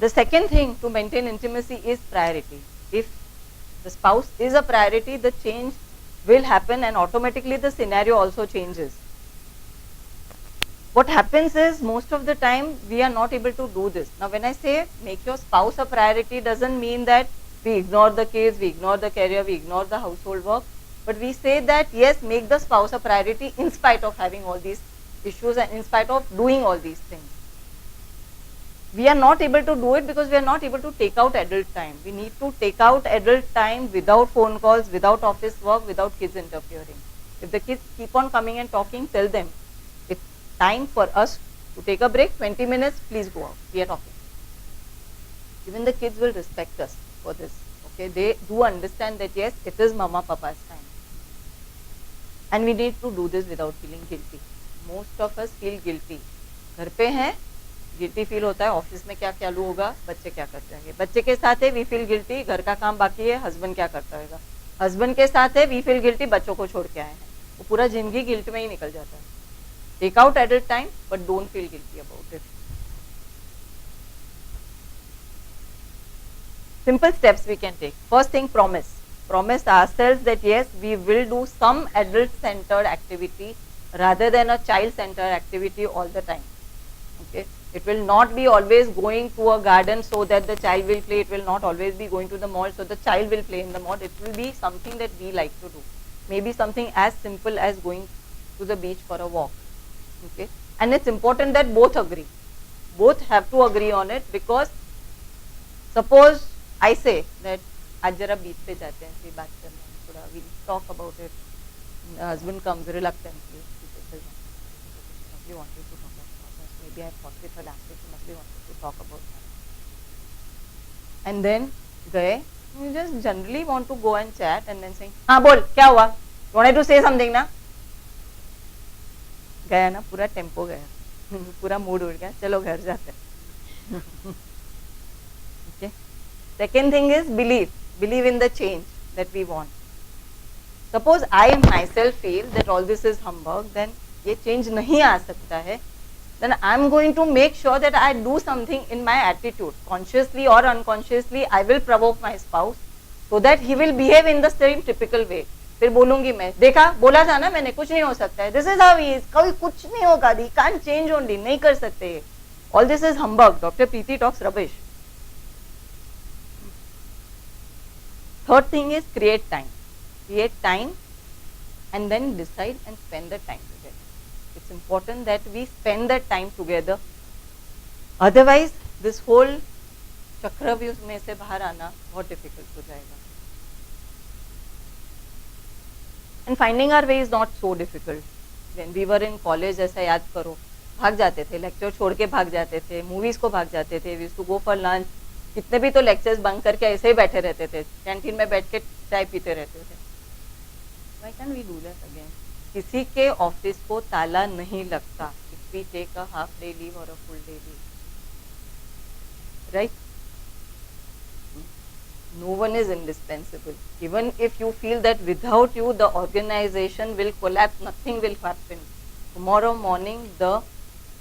The second thing to maintain intimacy is priority. If the spouse is a priority, the change will happen and automatically the scenario also changes. What happens is most of the time we are not able to do this. Now when I say make your spouse a priority, doesn't mean that we ignore the kids, we ignore the career, we ignore the household work, but we say that yes, make the spouse a priority in spite of having all these issues and in spite of doing all these things. We are not able to do it because we are not able to take out adult time. We need to take out adult time without phone calls, without office work, without kids interfering. If the kids keep on coming and talking, tell them it's time for us to take a break, 20 minutes, please go out, we are talking. Even the kids will respect us for this. Okay, they do understand that yes, it is mama papa's time. And we need to do this without feeling guilty. Most of us feel guilty. घर पे हैं, guilty feel होता है, office में क्या चालू होगा, बच्चे क्या करते हैं, बच्चे के साथ है वी फील गिल्टी, घर का काम बाकी है, हस्बैंड क्या करता होगा, हस्बैंड के साथ है वी फील गिल्टी, बच्चों को छोड़ के आए हैं, वो पूरा जिंदगी गिल्ट में ही निकल जाता है. Take out adult time but don't feel guilty about it. Simple steps we can take. First thing, promise ourselves that yes, we will do some adult centered activity rather than a child centered activity all the time. Okay, it will not be always going to a garden so that the child will play, it will not always be going to the mall so the child will play in the mall. It will be something that we like to do, maybe something as simple as going to the beach for a walk. Okay, and it's important that both agree, both have to agree on it, because suppose I say that आज जरा बीच पे जाते हैं, फिर बात करना है थोड़ा, we'll talk about it. Husband comes reluctantly. You wanted to talk about this. Maybe I thought with her language, she must be wanted to talk about that. And then गए, you just generally want to go and chat and then saying, हाँ बोल क्या हुआ? You wanted to say something ना? गया ना, पूरा tempo गया, पूरा मूड उड़ गया, चलो घर जाते हैं. Okay. Second thing is believe in the change that we want. Suppose I myself feel that all this is humbug, then ये change नहीं आ सकता है, then I am going to make sure that I do something in my attitude, consciously or unconsciously. I will provoke my spouse so that he will behave in the same typical way. फिर बोलूंगी मैं, देखा बोला था ना मैंने, कुछ नहीं हो सकता है, this is how he is, कभी कुछ नहीं होगा, he can't change only, नहीं कर सकते, all this is humbug. Dr. Preeti talks rubbish. Third thing is create time and then decide and spend the time together. It's important that we spend that time together, otherwise this whole चक्रव्यूह में से बाहर आना बहुत difficult हो जाएगा. And finding our way is not so difficult. When we were in college, ऐसा याद करो, भाग जाते थे, लेक्चर छोड़ के भाग जाते थे, मूवीज को भाग जाते थे, we used to go for lunch, कितने भी तो लेक्चर्स बंक करके ऐसे ही बैठे रहते थे, कैंटीन में बैठ के चाय पीते रहते थे. Why can't we do that again? किसी के ऑफिस को ताला नहीं लगता if we take a half day leave or a full day leave, right? No one is indispensable. Even if you feel that without you the organization will collapse, nothing will happen. Tomorrow morning the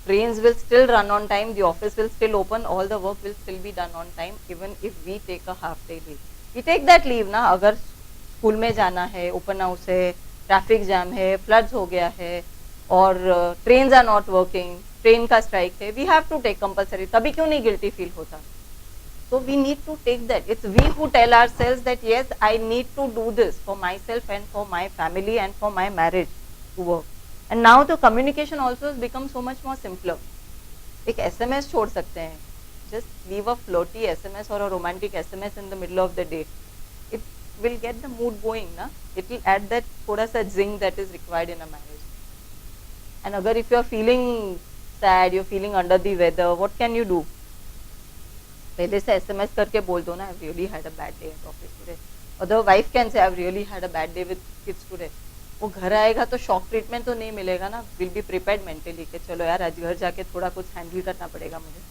trains will still run on time, the office will still open, all the work will still be done on time, even if we take a half day leave. We take that leave ना, अगर school में जाना है, open house है, traffic jam है, floods हो गया है, और trains are not working, train का स्ट्राइक है, we have to take compulsory. तभी क्यों नहीं गिल्टी फील होता? So we need to take that. It's we who tell ourselves that yes, I need to do this for myself and for my family and for my marriage to work. And now the communication also has become so much more simpler. एक SMS छोड़ सकते हैं, just leave a flirty SMS or a romantic SMS in the middle of the day. It will get the mood going, ना? It will add that थोड़ा सा zing that is required in a marriage. And अगर if you are feeling sad, you are feeling under the weather, what can you do? पहले से SMS करके बोल दो ना, I've really had a bad day at office today. Or the wife can say, I've really had a bad day with kids today. वो घर आएगा तो शॉक ट्रीटमेंट तो नहीं मिलेगा ना, विल बी प्रिपेयर्ड मेंटली कि चलो यार आज घर जाके थोड़ा कुछ हैंडल करना पड़ेगा मुझे.